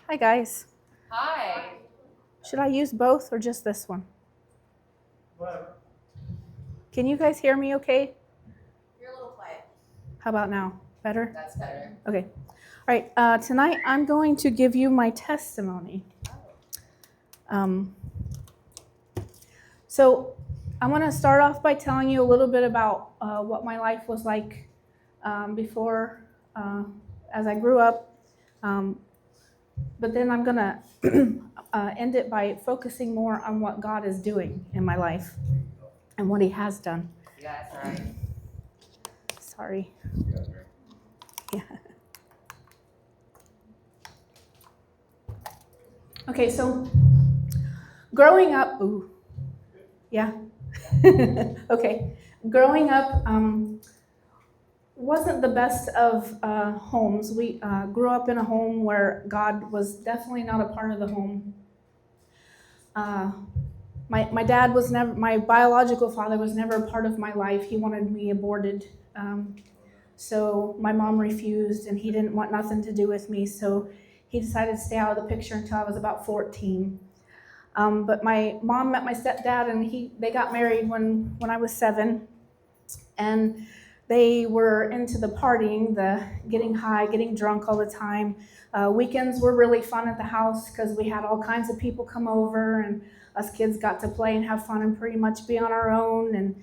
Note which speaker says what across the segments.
Speaker 1: Hi, guys.
Speaker 2: Hi.
Speaker 1: Should I use both or just this one? Can you guys hear me okay?
Speaker 2: You're a little quiet.
Speaker 1: How about now? Better?
Speaker 2: That's better.
Speaker 1: Okay. All right. Tonight, I'm going to give you my testimony. Um, so, I want to start off by telling you a little bit about what my life was like before, as I grew up. But then I'm going to end it by focusing more on what God is doing in my life and what He has done.
Speaker 2: Yeah, that's all right.
Speaker 1: Sorry. Yeah. Okay, so growing up, yeah. Okay, growing up wasn't the best of homes. We grew up in a home where God was definitely not a part of the home. My dad was never, my biological father was never a part of my life. He wanted me aborted. So my mom refused, and he didn't want nothing to do with me. So he decided to stay out of the picture until I was about 14. But my mom met my stepdad, and they got married when I was 7. And they were into the partying, the getting high, getting drunk all the time. Weekends were really fun at the house because we had all kinds of people come over, and us kids got to play and have fun and pretty much be on our own and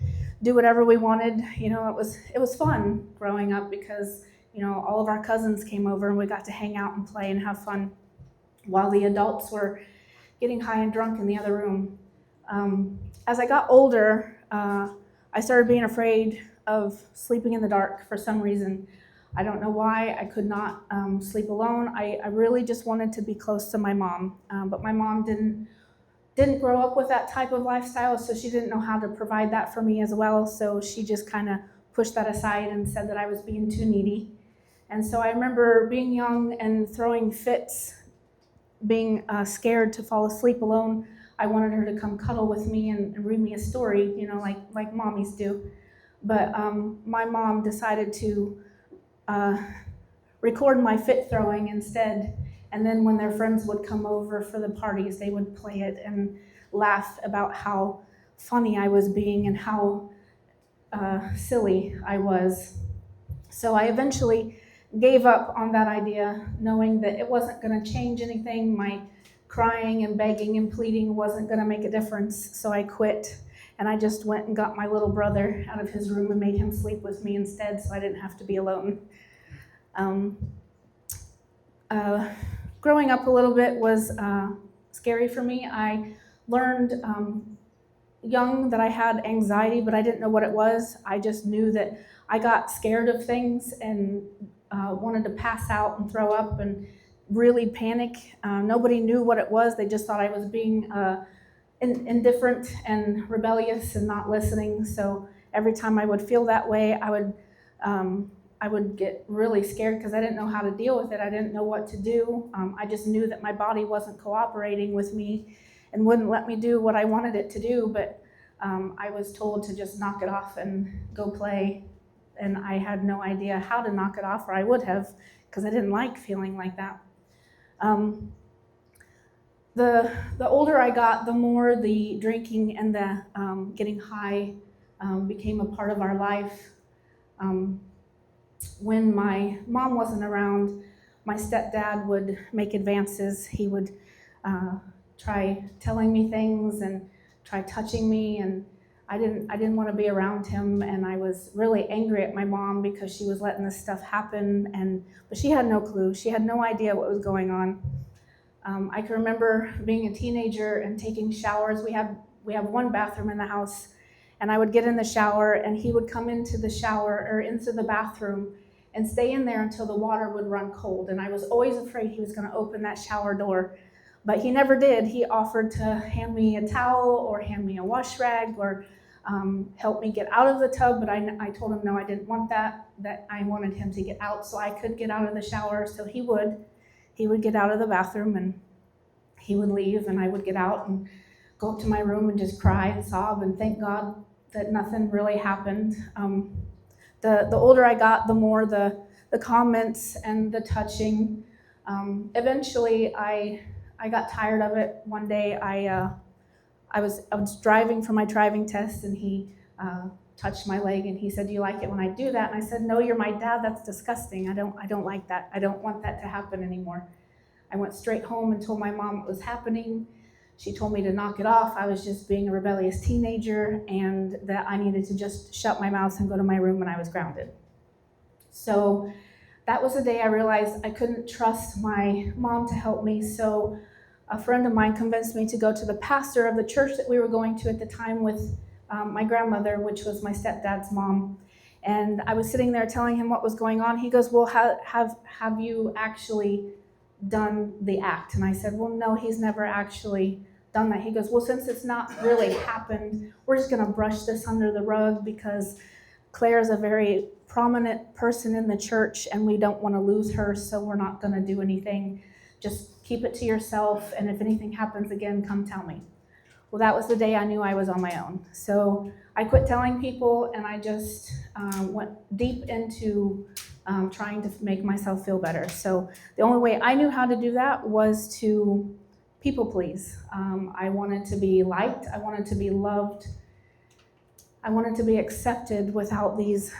Speaker 1: do whatever we wanted. You know, it was fun growing up because, you know, all of our cousins came over and we got to hang out and play and have fun while the adults were getting high and drunk in the other room. As I got older, I started being afraid of sleeping in the dark for some reason. I don't know why. I could not sleep alone. I really just wanted to be close to my mom, but my mom didn't grow up with that type of lifestyle, so she didn't know how to provide that for me as well. So she just kind of pushed that aside and said that I was being too needy. And so I remember being young and throwing fits, being scared to fall asleep alone. I wanted her to come cuddle with me and read me a story, you know, like mommies do. But my mom decided to record my fit throwing instead. And then when their friends would come over for the parties, they would play it and laugh about how funny I was being and how silly I was. So I eventually gave up on that idea, knowing that it wasn't going to change anything. My crying and begging and pleading wasn't going to make a difference. So I quit, and I just went and got my little brother out of his room and made him sleep with me instead, so I didn't have to be alone. Growing up a little bit was scary for me. I learned young that I had anxiety, but I didn't know what it was. I just knew that I got scared of things and wanted to pass out and throw up and really panic. Nobody knew what it was. They just thought I was being indifferent and rebellious and not listening. So every time I would feel that way, I would get really scared because I didn't know how to deal with it. I didn't know what to do. I just knew that my body wasn't cooperating with me and wouldn't let me do what I wanted it to do. But I was told to just knock it off and go play. And I had no idea how to knock it off, or I would have, because I didn't like feeling like that. The older I got, the more the drinking and the getting high became a part of our life. When my mom wasn't around, my stepdad would make advances. He would try telling me things and try touching me, and I didn't want to be around him, and I was really angry at my mom because she was letting this stuff happen, but she had no clue. She had no idea what was going on. I can remember being a teenager and taking showers. We have one bathroom in the house, and I would get in the shower, and he would come into the shower or into the bathroom and stay in there until the water would run cold. And I was always afraid he was going to open that shower door, but he never did. He offered to hand me a towel or hand me a wash rag or help me get out of the tub, but I told him no, I didn't want that I wanted him to get out so I could get out of the shower. So he would get out of the bathroom and he would leave, and I would get out and go up to my room and just cry and sob and thank God that nothing really happened. The older I got, the more the comments and the touching Eventually, I got tired of it. One day, I was driving for my driving test, and he touched my leg, and he said, "Do you like it when I do that?" And I said, "No, you're my dad. That's disgusting. I don't like that. I don't want that to happen anymore." I went straight home and told my mom what was happening. She told me to knock it off. I was just being a rebellious teenager, and that I needed to just shut my mouth and go to my room when I was grounded. So that was the day I realized I couldn't trust my mom to help me. So a friend of mine convinced me to go to the pastor of the church that we were going to at the time with my grandmother, which was my stepdad's mom. And I was sitting there telling him what was going on. He goes, "Well, have you actually done the act?" And I said, "Well, no, he's never actually done that." He goes, "Well, since it's not really happened, we're just going to brush this under the rug because Claire is a very prominent person in the church and we don't want to lose her, so we're not going to do anything. Just keep it to yourself, and if anything happens again, come tell me." Well, that was the day I knew I was on my own. So I quit telling people, and I just went deep into trying to make myself feel better. So the only way I knew how to do that was to people please. I wanted to be liked. I wanted to be loved. I wanted to be accepted without these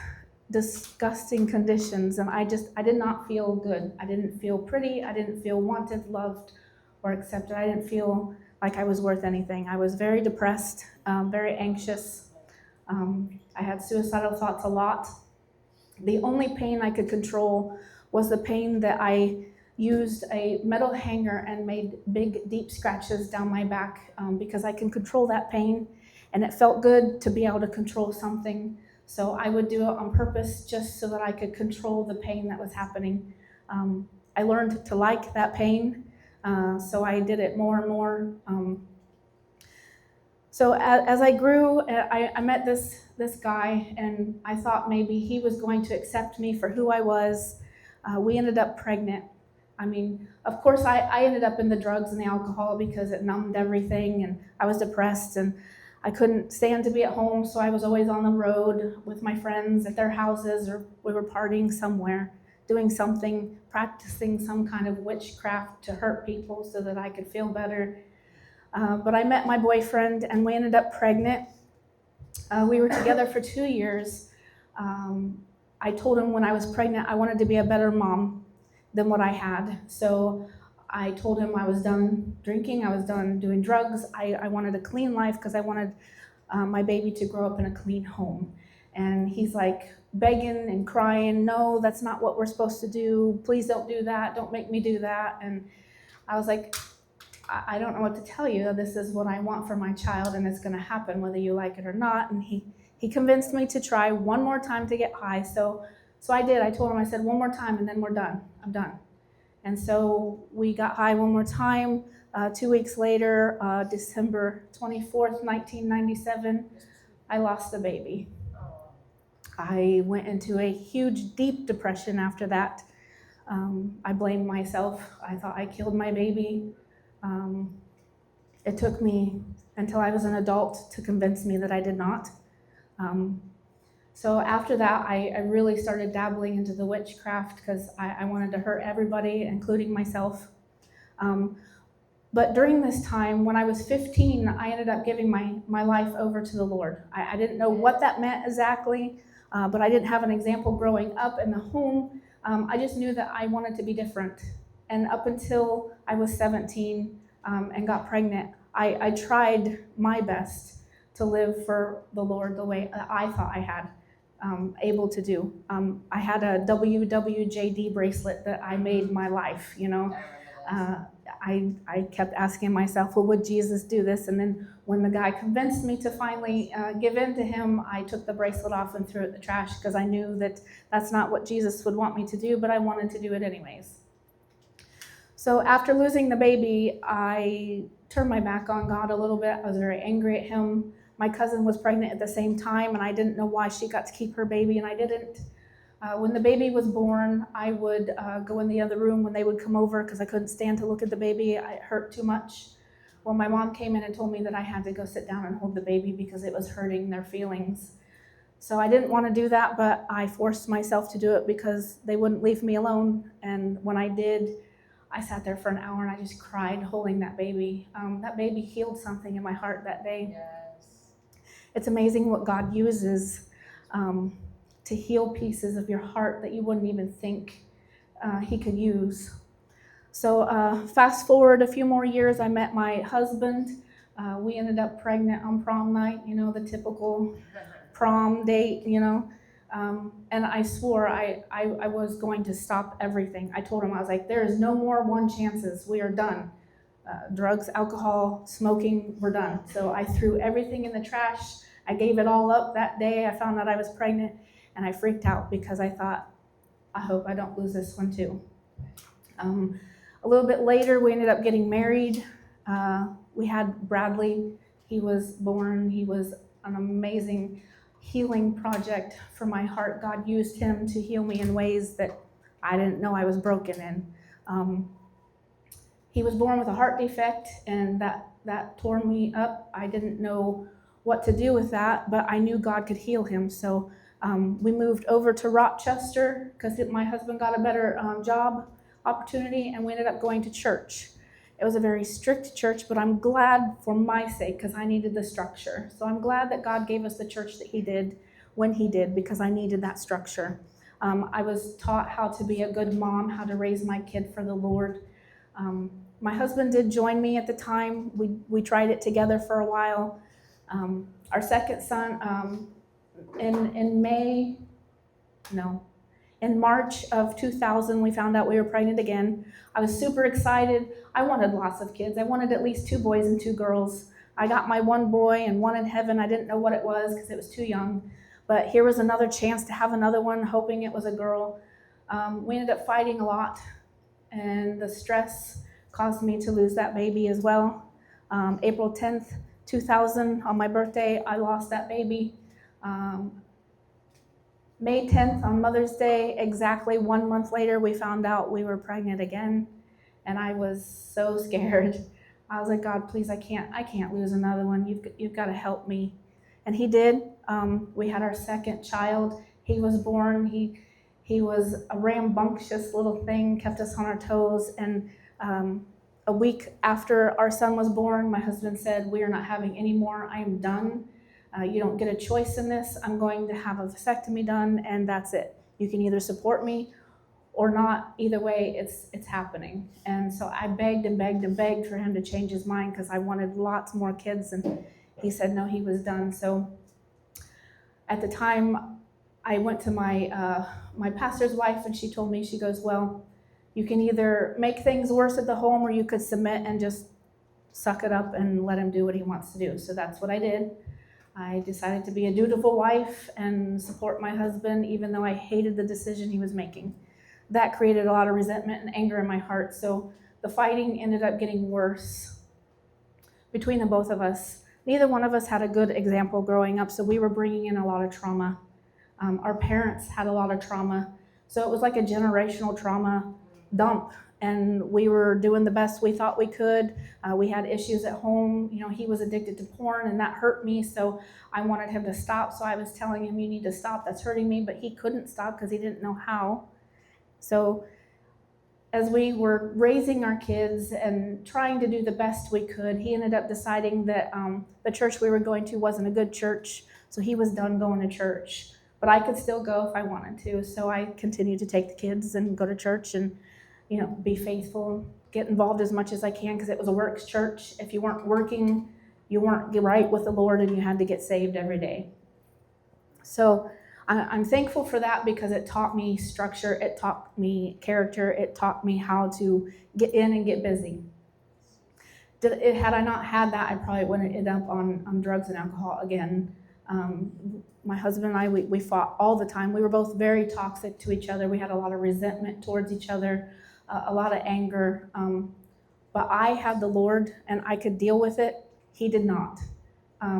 Speaker 1: disgusting conditions, and I did not feel good. I didn't feel pretty. I didn't feel wanted, loved, or accepted. I didn't feel like I was worth anything. I was very depressed, very anxious. I had suicidal thoughts a lot. The only pain I could control was the pain that I used a metal hanger and made big, deep scratches down my back because I can control that pain, and it felt good to be able to control something. So I would do it on purpose just so that I could control the pain that was happening. I learned to like that pain, so I did it more and more. So as I grew, I met this guy, and I thought maybe he was going to accept me for who I was. We ended up pregnant. I mean, of course, I ended up in the drugs and the alcohol because it numbed everything, and I was depressed, and I couldn't stand to be at home, so I was always on the road with my friends at their houses, or we were partying somewhere, doing something, practicing some kind of witchcraft to hurt people so that I could feel better. But I met my boyfriend, and we ended up pregnant. We were together for 2 years. I told him when I was pregnant I wanted to be a better mom than what I had. So I told him I was done drinking, I was done doing drugs. I wanted a clean life because I wanted my baby to grow up in a clean home. And he's like begging and crying, "No, that's not what we're supposed to do. Please don't do that. Don't make me do that." And I was like, I don't know what to tell you. This is what I want for my child, and it's going to happen whether you like it or not. And he convinced me to try one more time to get high. So I did. I told him, I said, "One more time, and then we're done. I'm done." And so we got high one more time. 2 weeks later, December 24th, 1997, I lost the baby. I went into a huge, deep depression after that. I blamed myself. I thought I killed my baby. It took me until I was an adult to convince me that I did not. So after that, I really started dabbling into the witchcraft because I wanted to hurt everybody, including myself. But during this time, when I was 15, I ended up giving my life over to the Lord. I didn't know what that meant exactly, but I didn't have an example growing up in the home. I just knew that I wanted to be different. And up until I was 17 and got pregnant, I tried my best to live for the Lord the way I thought I had able to do. I had a WWJD bracelet that I made my life, you know. I kept asking myself, well, would Jesus do this? And then when the guy convinced me to finally give in to him, I took the bracelet off and threw it in the trash because I knew that that's not what Jesus would want me to do, but I wanted to do it anyways. So after losing the baby, I turned my back on God a little bit. I was very angry at him. My cousin was pregnant at the same time, and I didn't know why she got to keep her baby and I didn't. When the baby was born, I would go in the other room when they would come over because I couldn't stand to look at the baby. It hurt too much. Well, my mom came in and told me that I had to go sit down and hold the baby because it was hurting their feelings. So I didn't want to do that, but I forced myself to do it because they wouldn't leave me alone. And when I did, I sat there for an hour and I just cried holding that baby. That baby healed something in my heart that day.
Speaker 2: Yes.
Speaker 1: It's amazing what God uses to heal pieces of your heart that you wouldn't even think he could use. So fast forward a few more years, I met my husband. We ended up pregnant on prom night, the typical prom date, and I swore I was going to stop everything. I told him, I was like, there is no more one chances. We are done. Drugs, alcohol, smoking, we're done. So I threw everything in the trash. I gave it all up that day. I found out I was pregnant, and I freaked out because I thought, I hope I don't lose this one too. A little bit later, we ended up getting married. We had Bradley. He was born. He was an amazing healing project for my heart. God used him to heal me in ways that I didn't know I was broken in. He was born with a heart defect, and that tore me up. I didn't know what to do with that, but I knew God could heal him. So we moved over to Rochester because my husband got a better job opportunity, and we ended up going to church. It was a very strict church, but I'm glad for my sake because I needed the structure. So I'm glad that God gave us the church that he did when he did, because I needed that structure. I was taught how to be a good mom, how to raise my kid for the Lord. My husband did join me at the time. We tried it together for a while. Our second son, in March of 2000, we found out we were pregnant again. I was super excited. I wanted lots of kids. I wanted at least 2 boys and 2 girls. I got my 1 boy and 1 in heaven. I didn't know what it was because it was too young. But here was another chance to have another one, hoping it was a girl. We ended up fighting a lot, and the stress caused me to lose that baby as well. April 10th, 2000, on my birthday, I lost that baby. May 10th, on Mother's Day, exactly 1 month later, we found out we were pregnant again, and I was so scared. I was like, God, please, I can't lose another one. You've got to help me. And he did. We had our second child. He was born. He was a rambunctious little thing, kept us on our toes. And a week after our son was born, my husband said, we are not having any more. I am done. You don't get a choice in this. I'm going to have a vasectomy done, and that's it. You can either support me or not. Either way, it's happening. And so I begged and begged and begged for him to change his mind because I wanted lots more kids, and he said no, he was done. So at the time, I went to my pastor's wife, and she told me, she goes, well, you can either make things worse at the home, or you could submit and just suck it up and let him do what he wants to do. So that's what I did. I decided to be a dutiful wife and support my husband, even though I hated the decision he was making. That created a lot of resentment and anger in my heart. So the fighting ended up getting worse between the both of us. Neither one of us had a good example growing up, so we were bringing in a lot of trauma. Our parents had a lot of trauma. So it was like a generational trauma dump, and we were doing the best we thought we could. We had issues at home. He was addicted to porn, and that hurt me, so I wanted him to stop. So I was telling him, you need to stop, that's hurting me, but he couldn't stop because he didn't know how. So as we were raising our kids and trying to do the best we could, he ended up deciding that the church we were going to wasn't a good church, so he was done going to church. But I could still go if I wanted to, so I continued to take the kids and go to church and be faithful, get involved as much as I can, because it was a works church. If you weren't working, you weren't right with the Lord, and you had to get saved every day. So I'm thankful for that, because it taught me structure, it taught me character, it taught me how to get in and get busy. Had I not had that, I probably wouldn't end up on drugs and alcohol again. My husband and I, we fought all the time. We were both very toxic to each other. We had a lot of resentment towards each other, a lot of anger. But I had the Lord, and I could deal with it. He did not.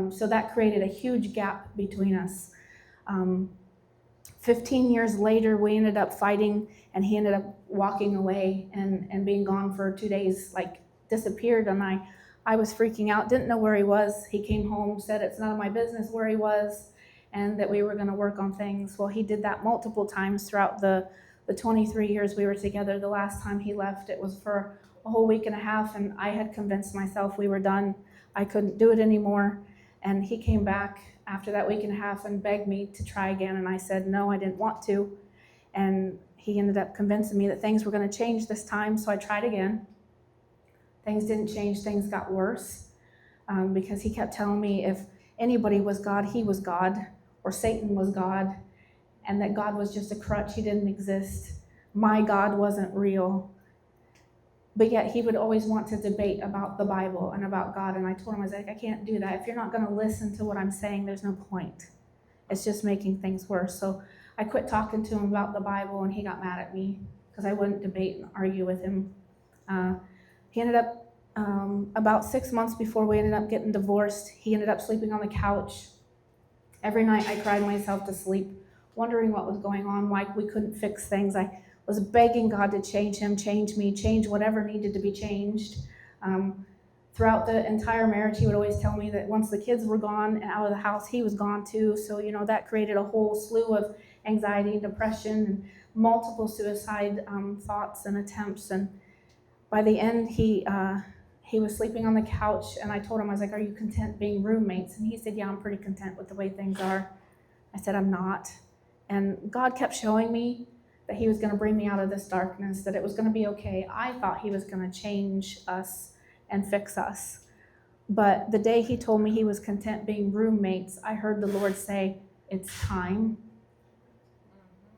Speaker 1: So that created a huge gap between us. 15 years later, we ended up fighting, and he ended up walking away and being gone for 2 days, disappeared. And I was freaking out, didn't know where he was. He came home, said it's none of my business where he was, and that we were going to work on things. Well, he did that multiple times throughout the the 23 years we were together. The last time he left, it was for a whole week and a half, and I had convinced myself we were done. I couldn't do it anymore. And he came back after that week and a half and begged me to try again, and I said no, I didn't want to. And he ended up convincing me that things were going to change this time, so I tried again. Things didn't change, things got worse, because he kept telling me if anybody was God, he was God, or Satan was God, and that God was just a crutch, he didn't exist. My God wasn't real. But yet he would always want to debate about the Bible and about God, and I told him, I was like, I can't do that. If you're not going to listen to what I'm saying, there's no point. It's just making things worse. So I quit talking to him about the Bible, and he got mad at me because I wouldn't debate and argue with him. He ended up, about 6 months before we ended up getting divorced, he ended up sleeping on the couch. Every night I cried myself to sleep, wondering what was going on, why we couldn't fix things. I was begging God to change him, change me, change whatever needed to be changed. Throughout the entire marriage, he would always tell me that once the kids were gone and out of the house, he was gone too. So, that created a whole slew of anxiety and depression and multiple suicide thoughts and attempts. And by the end, he was sleeping on the couch, and I told him, I was like, are you content being roommates? And he said, yeah, I'm pretty content with the way things are. I said, I'm not. And God kept showing me that he was going to bring me out of this darkness, that it was going to be okay. I thought he was going to change us and fix us. But the day he told me he was content being roommates, I heard the Lord say, it's time.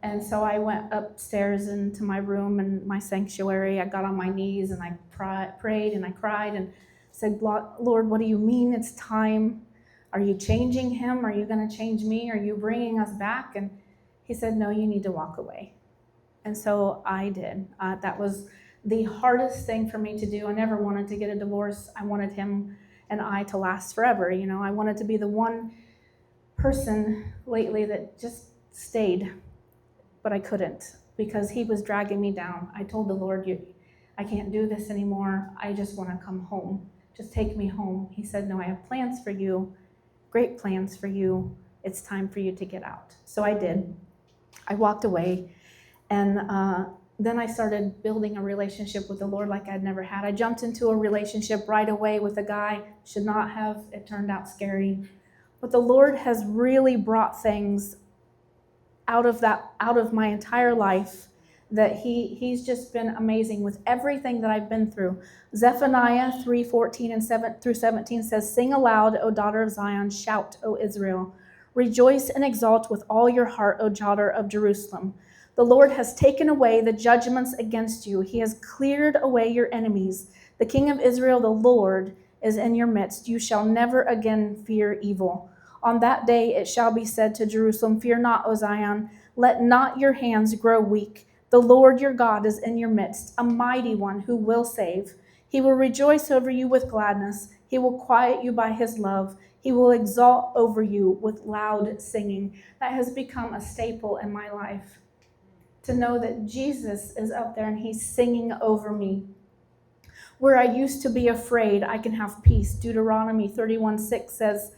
Speaker 1: And so I went upstairs into my room and my sanctuary. I got on my knees and I prayed and I cried and said, Lord, what do you mean it's time? Are you changing him? Are you going to change me? Are you bringing us back? And he said, no, you need to walk away. And so I did. That was the hardest thing for me to do. I never wanted to get a divorce. I wanted him and I to last forever. I wanted to be the one person lately that just stayed. But I couldn't because he was dragging me down. I told the Lord, I can't do this anymore. I just want to come home. Just take me home. He said, no, I have plans for you, great plans for you. It's time for you to get out. So I did. I walked away, and then I started building a relationship with the Lord like I'd never had. I jumped into a relationship right away with a guy. Should not have. It turned out scary. But the Lord has really brought things out of my entire life that he's just been amazing with everything that I've been through. Zephaniah 3:14 and 7-17 says, sing aloud, O daughter of Zion, shout, O Israel. Rejoice and exult with all your heart, O daughter of Jerusalem. The Lord has taken away the judgments against you. He has cleared away your enemies. The King of Israel, the Lord, is in your midst. You shall never again fear evil. On that day it shall be said to Jerusalem, fear not, O Zion, let not your hands grow weak. The Lord your God is in your midst, a mighty one who will save. He will rejoice over you with gladness. He will quiet you by his love. He will exalt over you with loud singing. That has become a staple in my life, to know that Jesus is up there and he's singing over me. Where I used to be afraid, I can have peace. Deuteronomy 31:6 says,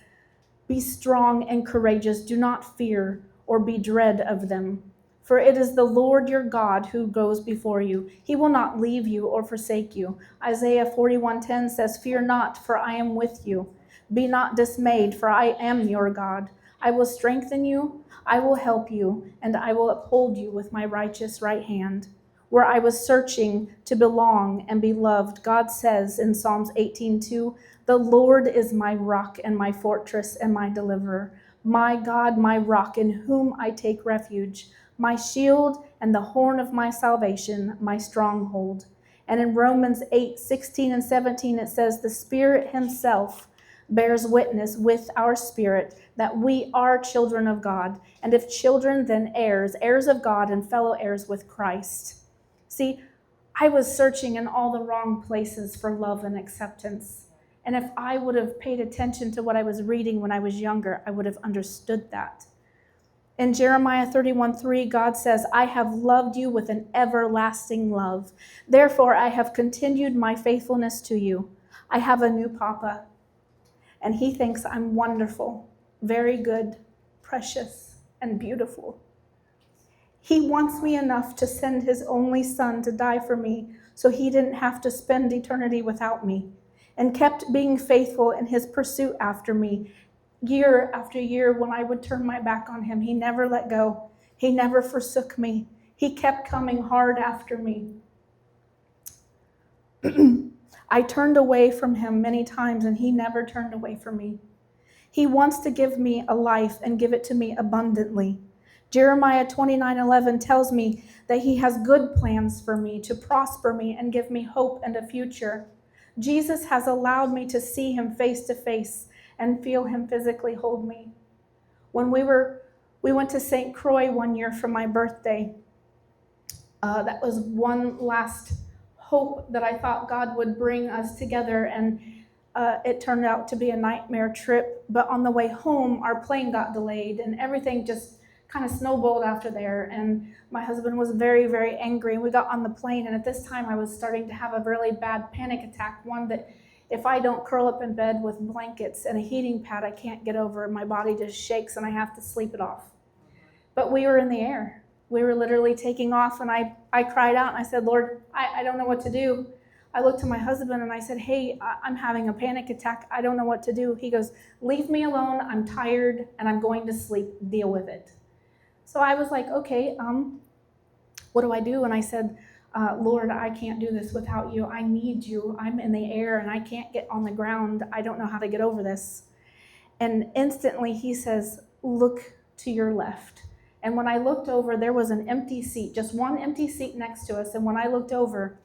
Speaker 1: be strong and courageous. Do not fear or be dread of them. For it is the Lord your God who goes before you. He will not leave you or forsake you. Isaiah 41:10 says, fear not, for I am with you. Be not dismayed, for I am your God. I will strengthen you, I will help you, and I will uphold you with my righteous right hand. Where I was searching to belong and be loved, God says in Psalms 18:2, the Lord is my rock and my fortress and my deliverer, my God, my rock in whom I take refuge, my shield and the horn of my salvation, my stronghold. And in Romans 8:16 and 17, it says, the Spirit himself bears witness with our spirit that we are children of God, and if children, then heirs, heirs of God and fellow heirs with Christ. See, I was searching in all the wrong places for love and acceptance. And if I would have paid attention to what I was reading when I was younger, I would have understood that. In Jeremiah 31:3, God says, I have loved you with an everlasting love. Therefore, I have continued my faithfulness to you. I have a new papa, and he thinks I'm wonderful, very good, precious, and beautiful. He wants me enough to send his only son to die for me so he didn't have to spend eternity without me, and kept being faithful in his pursuit after me. Year after year, when I would turn my back on him, he never let go. He never forsook me. He kept coming hard after me. I turned away from him many times, and he never turned away from me. He wants to give me a life and give it to me abundantly. Jeremiah 29:11 tells me that he has good plans for me, to prosper me and give me hope and a future. Jesus has allowed me to see him face to face and feel him physically hold me. When we went to St. Croix one year for my birthday. That was one last hope that I thought God would bring us together, and it turned out to be a nightmare trip. But on the way home, our plane got delayed, and everything just kind of snowballed after there. And my husband was very, very angry. We got on the plane, and at this time, I was starting to have a really bad panic attack, one that if I don't curl up in bed with blankets and a heating pad, I can't get over. My body just shakes, and I have to sleep it off. But we were in the air. We were literally taking off, and I cried out, and I said, Lord, I don't know what to do. I looked to my husband, and I said, hey, I'm having a panic attack. I don't know what to do. He goes, leave me alone. I'm tired, and I'm going to sleep. Deal with it. So I was like, okay, what do I do? And I said, Lord, I can't do this without you. I need you. I'm in the air, and I can't get on the ground. I don't know how to get over this. And instantly he says, look to your left. And when I looked over, there was an empty seat, just one empty seat next to us. And when I looked over,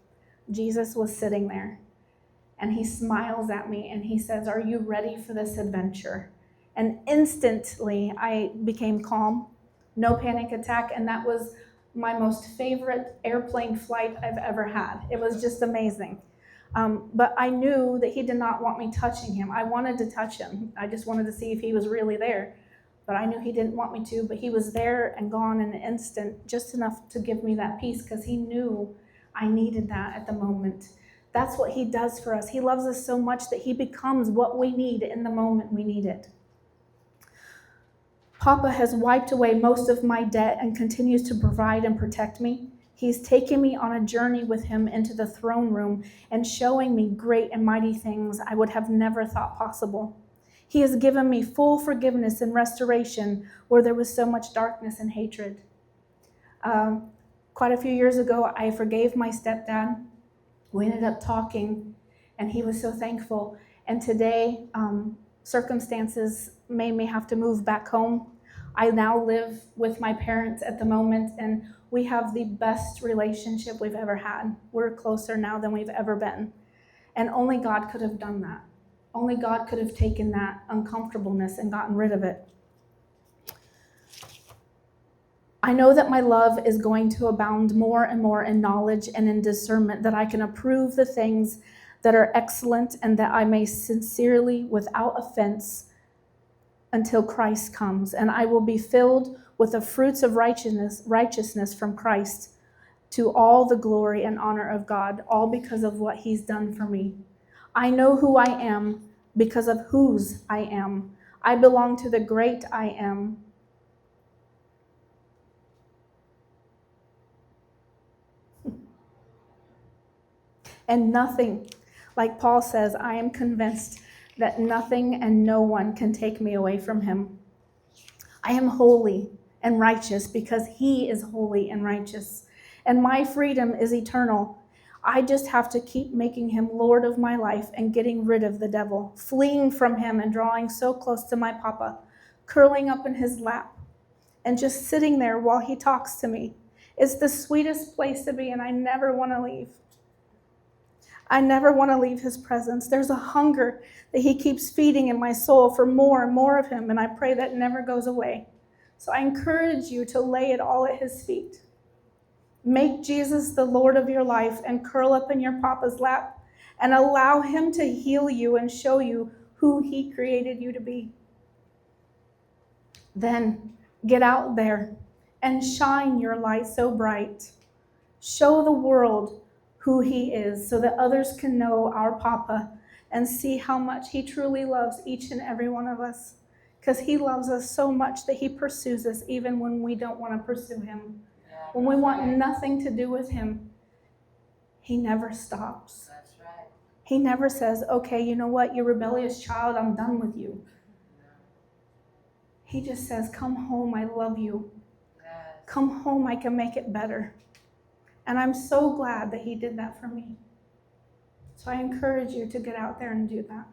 Speaker 1: Jesus was sitting there. And he smiles at me and he says, are you ready for this adventure? And instantly I became calm, no panic attack. And that was my most favorite airplane flight I've ever had. It was just amazing. But I knew that he did not want me touching him. I wanted to touch him. I just wanted to see if he was really there. But I knew he didn't want me to, but he was there and gone in an instant, just enough to give me that peace because he knew I needed that at the moment. That's what he does for us. He loves us so much that he becomes what we need in the moment we need it. Papa has wiped away most of my debt and continues to provide and protect me. He's taken me on a journey with him into the throne room and showing me great and mighty things I would have never thought possible. He has given me full forgiveness and restoration where there was so much darkness and hatred. Quite a few years ago, I forgave my stepdad. We ended up talking, and he was so thankful. And today, circumstances made me have to move back home. I now live with my parents at the moment, and we have the best relationship we've ever had. We're closer now than we've ever been. And only God could have done that. Only God could have taken that uncomfortableness and gotten rid of it. I know that my love is going to abound more and more in knowledge and in discernment, that I can approve the things that are excellent and that I may sincerely, without offense, until Christ comes. And I will be filled with the fruits of righteousness from Christ, to all the glory and honor of God, all because of what he's done for me. I know who I am because of whose I am. I belong to the great I am. And nothing, like Paul says, I am convinced that nothing and no one can take me away from him. I am holy and righteous because he is holy and righteous. And my freedom is eternal. I just have to keep making him Lord of my life and getting rid of the devil, fleeing from him and drawing so close to my Papa, curling up in his lap and just sitting there while he talks to me. It's the sweetest place to be, and I never want to leave. I never want to leave his presence. There's a hunger that he keeps feeding in my soul for more and more of him, and I pray that never goes away. So I encourage you to lay it all at his feet. Make Jesus the Lord of your life and curl up in your Papa's lap and allow him to heal you and show you who he created you to be. Then get out there and shine your light so bright. Show the world who he is so that others can know our Papa and see how much he truly loves each and every one of us, because he loves us so much that he pursues us even when we don't want to pursue him.
Speaker 2: Yes.
Speaker 1: when we want
Speaker 2: Right.
Speaker 1: nothing to do with him, he never stops.
Speaker 2: That's right.
Speaker 1: He never says, okay, you know what, you rebellious child, I'm done with you. He just says, come home, I love you.
Speaker 2: Yes.
Speaker 1: Come home, I can make it better. And I'm so glad that he did that for me. So I encourage you to get out there and do that.